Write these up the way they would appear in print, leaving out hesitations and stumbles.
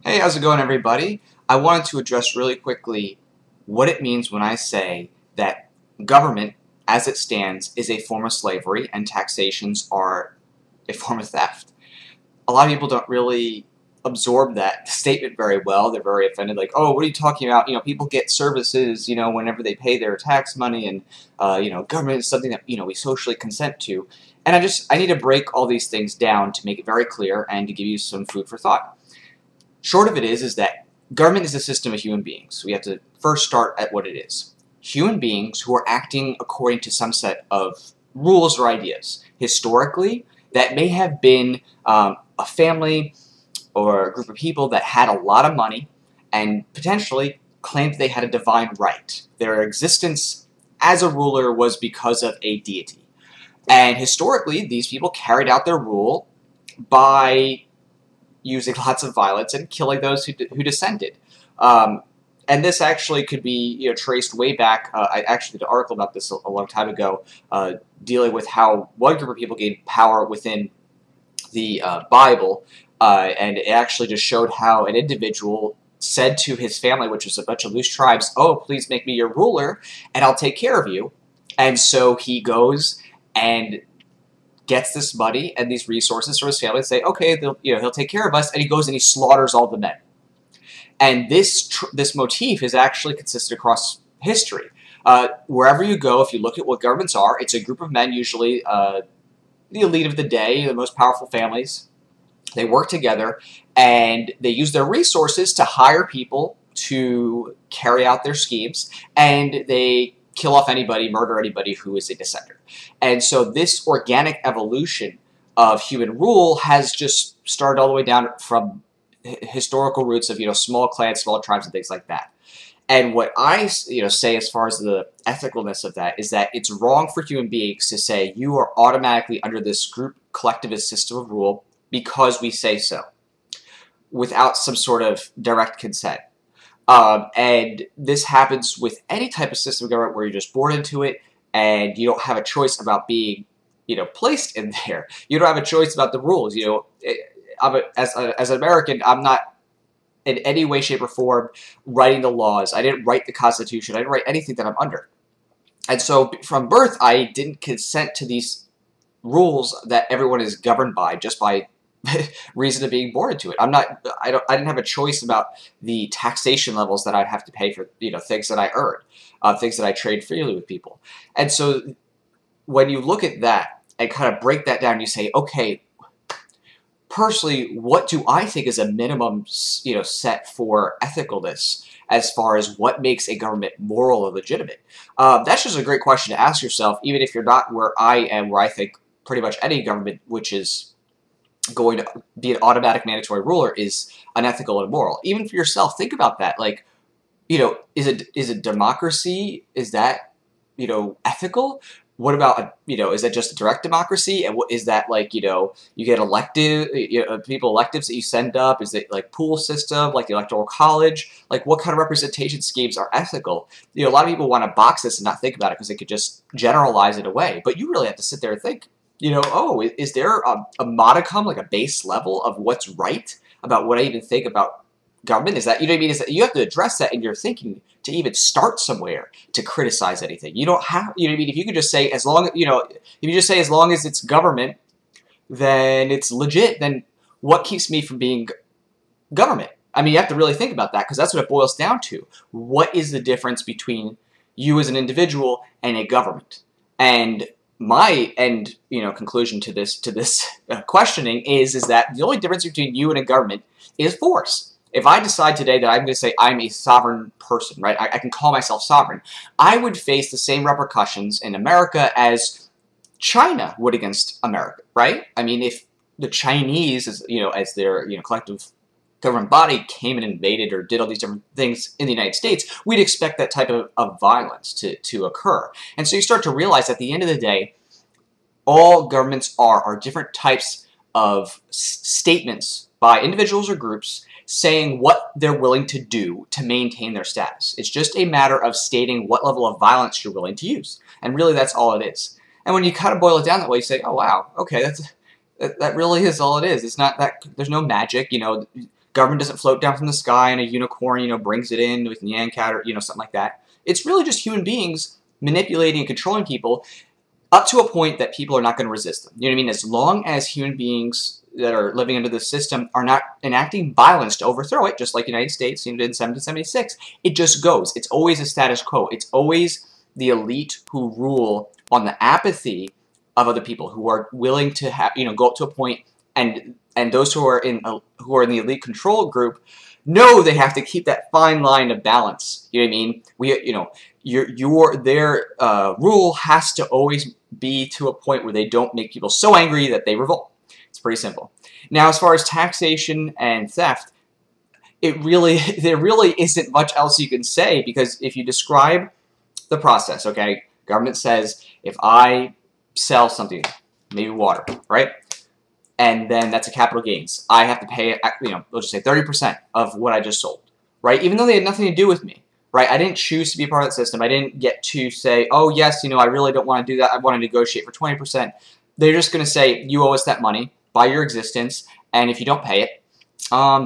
Hey, how's it going, everybody? I wanted to address really quickly what it means when I say that government, as it stands, is a form of slavery and taxations are a form of theft. A lot of people don't really absorb that statement very well. They're very offended, like, oh, what are you talking about? People get services, whenever they pay their tax money, and, government is something that, we socially consent to. And I need to break all these things down to make it very clear and to give you some food for thought. Short of it is that government is a system of human beings. We have to first start at what it is. Human beings who are acting according to some set of rules or ideas. Historically, that may have been a family or a group of people that had a lot of money and potentially claimed they had a divine right. Their existence as a ruler was because of a deity. And historically, these people carried out their rule by using lots of violence and killing those who dissented. And this actually could be traced way back. I actually did an article about this a long time ago, dealing with how one group of people gained power within the Bible, and it actually just showed how an individual said to his family, which was a bunch of loose tribes, "Oh, please make me your ruler, and I'll take care of you." And so he goes and gets this money and these resources for his family and say, okay, he'll take care of us, and he goes and he slaughters all the men. And this motif is actually consistent across history. Wherever you go, if you look at what governments are, it's a group of men, usually the elite of the day, the most powerful families. They work together, and they use their resources to hire people to carry out their schemes, and they kill off anybody, murder anybody who is a dissenter. And so this organic evolution of human rule has just started all the way down from historical roots of small clans, small tribes, and things like that. And what I say as far as the ethicalness of that is that it's wrong for human beings to say you are automatically under this group collectivist system of rule because we say so, without some sort of direct consent. And this happens with any type of system of government where you're just born into it and you don't have a choice about being, placed in there. You don't have a choice about the rules. As an American, I'm not in any way, shape, or form writing the laws. I didn't write the Constitution. I didn't write anything that I'm under. And so from birth, I didn't consent to these rules that everyone is governed by just by reason of being born into it. I didn't have a choice about the taxation levels that I'd have to pay for things that I earn, things that I trade freely with people. And so when you look at that and kind of break that down, you say, okay, personally, what do I think is a minimum set for ethicalness as far as what makes a government moral or legitimate? That's just a great question to ask yourself, even if you're not where I am, where I think pretty much any government which is going to be an automatic mandatory ruler is unethical and immoral. Even for yourself, think about that. Like, is it democracy? Is that, ethical? What about, is that just a direct democracy? And what is that like, you get elected, people electives that you send up? Is it like pool system, like the electoral college? Like what kind of representation schemes are ethical? A lot of people want to box this and not think about it because they could just generalize it away. But you really have to sit there and think, oh, is there a modicum, like a base level of what's right about what I even think about government? Is that, what I mean? Is that you have to address that in your thinking to even start somewhere to criticize anything. You don't have, what I mean? If you could just say, as long, if you just say as long as it's government, then it's legit, then what keeps me from being government? I mean, you have to really think about that because that's what it boils down to. What is the difference between you as an individual and a government? And my end, conclusion to this questioning is that the only difference between you and a government is force. If I decide today that I'm going to say I'm a sovereign person, right? I can call myself sovereign. I would face the same repercussions in America as China would against America, right? I mean, if the Chinese, as their collective government body came and invaded or did all these different things in the United States, we'd expect that type of violence to occur. And so you start to realize at the end of the day, all governments are different types of statements by individuals or groups saying what they're willing to do to maintain their status. It's just a matter of stating what level of violence you're willing to use. And really that's all it is. And when you kind of boil it down that way, you say, oh wow, okay, that really is all it is. It's not that, there's no magic, Government doesn't float down from the sky and a unicorn, you know, brings it in with Nyan Cat or, you know, something like that. It's really just human beings manipulating and controlling people up to a point that people are not going to resist them. You know what I mean? As long as human beings that are living under the system are not enacting violence to overthrow it, just like the United States did in 1776, it just goes. It's always a status quo. It's always the elite who rule on the apathy of other people who are willing to have, you know, go up to a point, and those who are in the elite control group know they have to keep that fine line of balance. You know what I mean? You know, their rule has to always be to a point where they don't make people so angry that they revolt. It's pretty simple. Now, as far as taxation and theft, there really isn't much else you can say, because if you describe the process, okay, government says if I sell something, maybe water, right? And then that's a capital gains. I have to pay, you know, let's just say 30% of what I just sold, right? Even though they had nothing to do with me, right? I didn't choose to be a part of that system. I didn't get to say, oh, yes, you know, I really don't want to do that. I want to negotiate for 20%. They're just going to say, you owe us that money by your existence, and if you don't pay it,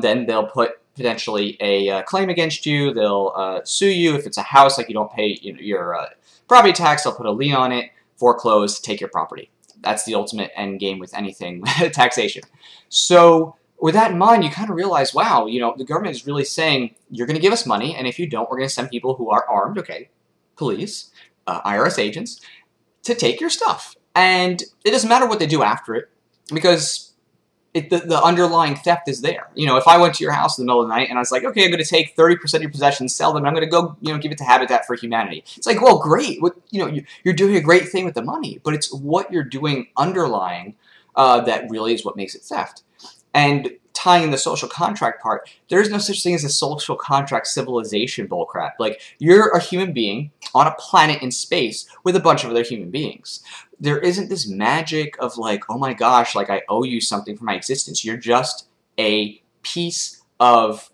then they'll put potentially a claim against you. They'll sue you if it's a house, like you don't pay, you know, your property tax. They'll put a lien on it, foreclose, take your property. That's the ultimate end game with anything taxation. So with that in mind, you kind of realize, wow, you know, the government is really saying, you're going to give us money, and if you don't, we're going to send people who are armed, okay, police, IRS agents, to take your stuff. And it doesn't matter what they do after it, because the underlying theft is there. You know, if I went to your house in the middle of the night and I was like, okay, I'm going to take 30% of your possessions, sell them, and I'm going to go, you know, give it to Habitat for Humanity. It's like, well, great. You know, you're doing a great thing with the money, but it's what you're doing underlying that really is what makes it theft. And tying in the social contract part, there is no such thing as a social contract civilization bullcrap. Like, you're a human being on a planet in space with a bunch of other human beings. There isn't this magic of like, oh my gosh, like I owe you something for my existence. You're just a piece of,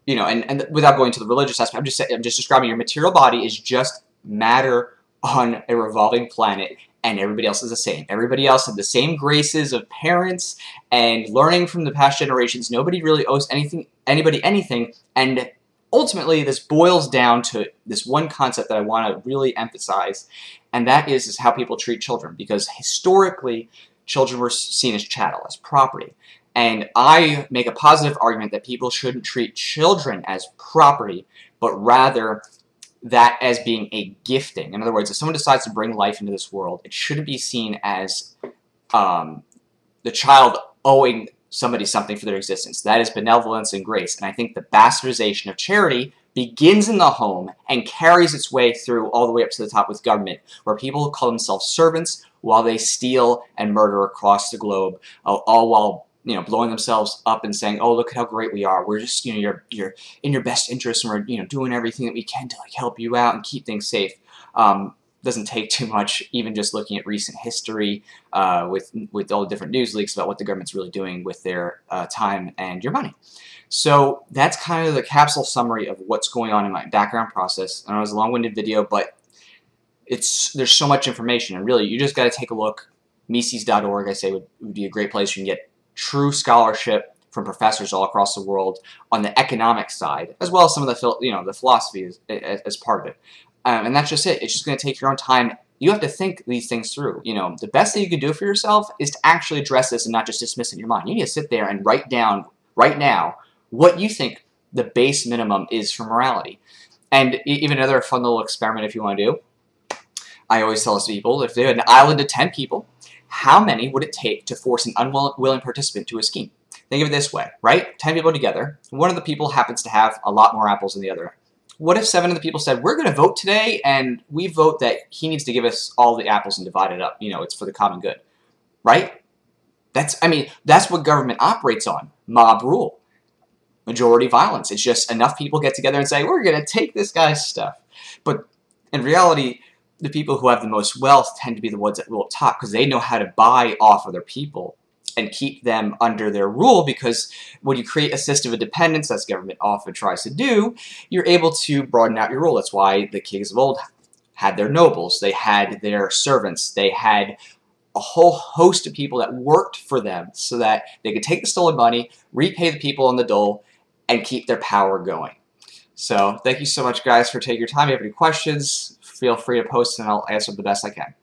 you know, and without going to the religious aspect, I'm just describing your material body is just matter on a revolving planet, and everybody else is the same. Everybody else had the same graces of parents and learning from the past generations. Nobody really owes anybody anything, and ultimately this boils down to this one concept that I want to really emphasize, and that is how people treat children, because historically children were seen as chattel, as property. And I make a positive argument that people shouldn't treat children as property, but rather that as being a gifting. In other words, if someone decides to bring life into this world, it shouldn't be seen as the child owing somebody something for their existence. That is benevolence and grace. And I think the bastardization of charity begins in the home and carries its way through all the way up to the top with government, where people call themselves servants while they steal and murder across the globe, all while, you know, blowing themselves up and saying, oh, look at how great we are. We're just, you know, you're in your best interest, and we're, you know, doing everything that we can to like help you out and keep things safe. Doesn't take too much, even just looking at recent history with all the different news leaks about what the government's really doing with their time and your money. So that's kind of the capsule summary of what's going on in my background process. I know it was a long-winded video, but there's so much information, and really you just got to take a look. Mises.org, I say, would be a great place. You can get true scholarship from professors all across the world on the economic side, as well as some of the, you know, the philosophy as part of it. And that's just it. It's just going to take your own time. You have to think these things through. You know, the best thing you can do for yourself is to actually address this and not just dismiss it in your mind. You need to sit there and write down right now what you think the base minimum is for morality. And even another fun little experiment if you want to do, I always tell this to people, if they had an island of 10 people, how many would it take to force an unwilling participant to a scheme? Think of it this way, right? 10 people together. One of the people happens to have a lot more apples than the other. What if 7 of the people said, we're going to vote today, and we vote that he needs to give us all the apples and divide it up. You know, it's for the common good, right? That's what government operates on. Mob rule. Majority violence. It's just enough people get together and say, we're going to take this guy's stuff. But in reality, the people who have the most wealth tend to be the ones that rule up top, because they know how to buy off other people and keep them under their rule, because when you create a system of dependence, as government often tries to do, you're able to broaden out your rule. That's why the kings of old had their nobles, they had their servants, they had a whole host of people that worked for them so that they could take the stolen money, repay the people on the dole, and keep their power going. So thank you so much, guys, for taking your time. If you have any questions, feel free to post and I'll answer the best I can.